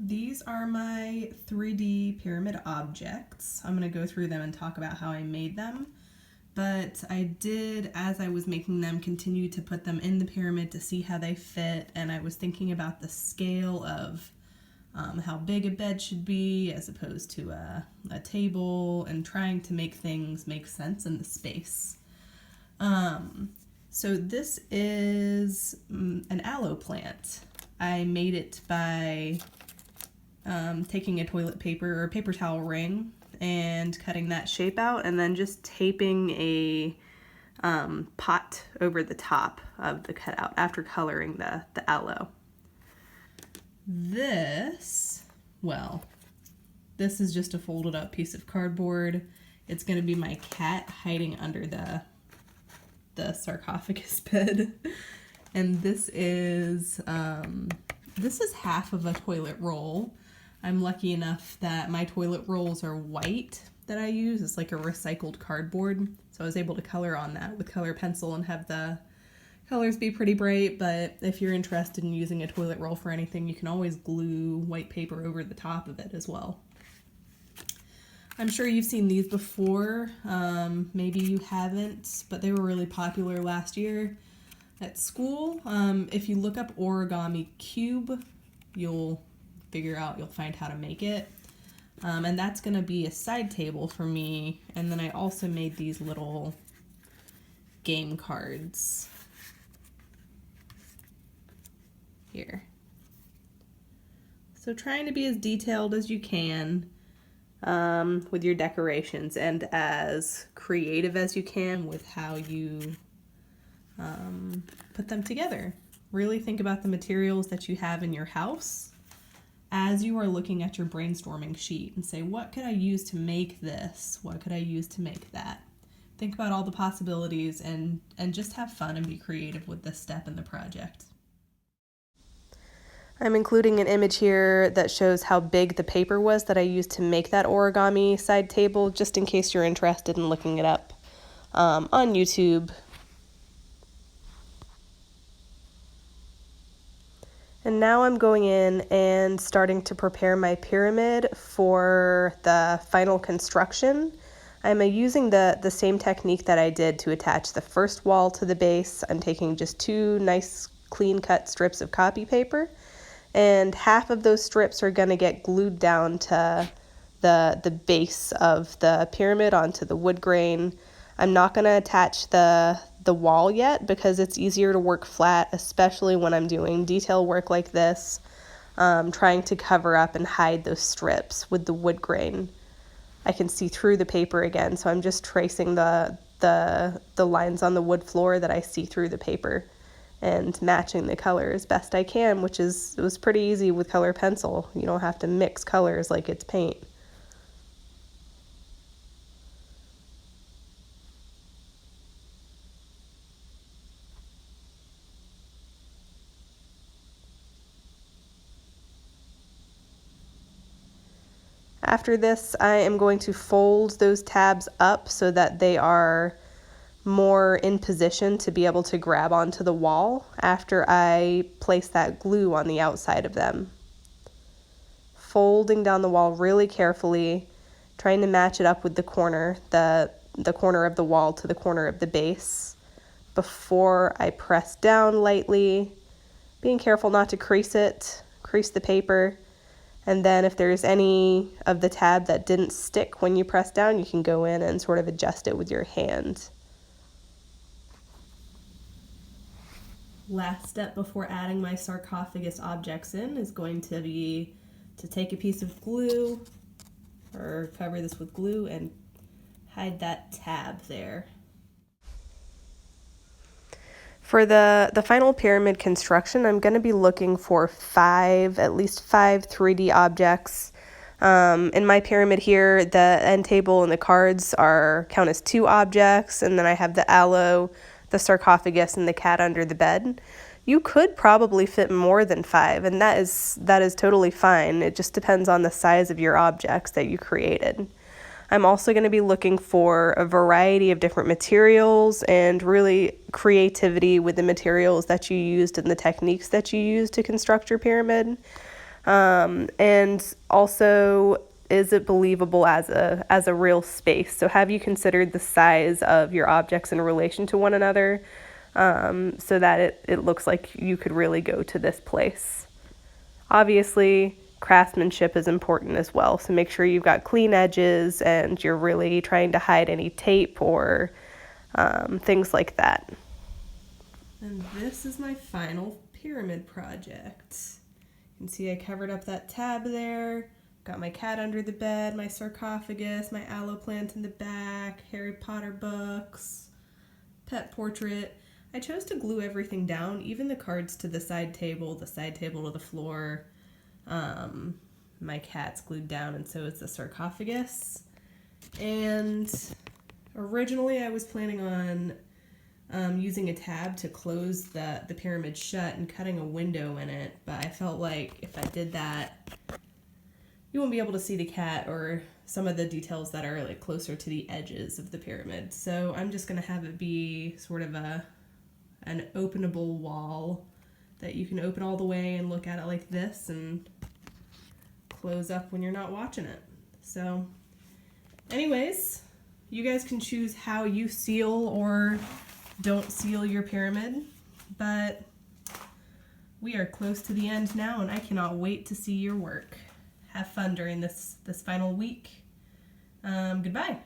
These are my 3D pyramid objects. I'm going to go through them and talk about how I made them. But I did, as I was making them, continue to put them in the pyramid to see how they fit. And I was thinking about the scale of how big a bed should be as opposed to a table, and trying to make things make sense in the space. So this is an aloe plant. I made it by taking a toilet paper or paper towel ring and cutting that shape out, and then just taping a pot over the top of the cutout after coloring the aloe. This is just a folded up piece of cardboard. It's going to be my cat hiding under the sarcophagus bed. And this is half of a toilet roll. I'm lucky enough that my toilet rolls are white that I use. It's like a recycled cardboard. So I was able to color on that with color pencil and have the colors be pretty bright. But if you're interested in using a toilet roll for anything, you can always glue white paper over the top of it as well. I'm sure you've seen these before. Maybe you haven't, but they were really popular last year at school. If you look up origami cube, you'll find how to make it. And that's going to be a side table for me. And then I also made these little game cards here. So trying to be as detailed as you can with your decorations, and as creative as you can with how you put them together. Really think about the materials that you have in your house as you are looking at your brainstorming sheet and say, what could I use to make this? What could I use to make that? Think about all the possibilities and just have fun and be creative with this step in the project. I'm including an image here that shows how big the paper was that I used to make that origami side table, just in case you're interested in looking it up on YouTube. And now I'm going in and starting to prepare my pyramid for the final construction. I'm using the same technique that I did to attach the first wall to the base. I'm taking just 2 nice clean cut strips of copy paper, and half of those strips are going to get glued down to the base of the pyramid onto the wood grain. I'm not going to attach the wall yet because it's easier to work flat, especially when I'm doing detail work like this, trying to cover up and hide those strips with the wood grain. I can see through the paper again, so I'm just tracing the lines on the wood floor that I see through the paper and matching the color as best I can, it was pretty easy with color pencil. You don't have to mix colors like it's paint. After this, I am going to fold those tabs up so that they are more in position to be able to grab onto the wall after I place that glue on the outside of them. Folding down the wall really carefully, trying to match it up with the corner, the corner of the wall to the corner of the base before I press down lightly, being careful not to crease the paper. And then if there's any of the tab that didn't stick when you press down, you can go in and sort of adjust it with your hand. Last step before adding my sarcophagus objects in is going to be to take a piece of glue, or cover this with glue, and hide that tab there. For the final pyramid construction, I'm going to be looking for at least five 3D objects. In my pyramid here, the end table and the cards count as 2 objects, and then I have the aloe, the sarcophagus, and the cat under the bed. You could probably fit more than 5, and that is totally fine. It just depends on the size of your objects that you created. I'm also going to be looking for a variety of different materials and really creativity with the materials that you used and the techniques that you used to construct your pyramid. And also, is it believable as a real space? So have you considered the size of your objects in relation to one another, so that it looks like you could really go to this place? Obviously, craftsmanship is important as well, so make sure you've got clean edges and you're really trying to hide any tape or things like that. And this is my final pyramid project. You can see I covered up that tab there. Got my cat under the bed, my sarcophagus, my aloe plant in the back, Harry Potter books, pet portrait. I chose to glue everything down, even the cards to the side table to the floor. My cat's glued down, and so is the sarcophagus. And originally I was planning on using a tab to close the pyramid shut and cutting a window in it, but I felt like if I did that, you won't be able to see the cat or some of the details that are like closer to the edges of the pyramid. So I'm just gonna have it be sort of an openable wall that you can open all the way and look at it like this and close up when you're not watching it. So anyways, you guys can choose how you seal or don't seal your pyramid, but we are close to the end now and I cannot wait to see your work. Have fun during this final week. Goodbye.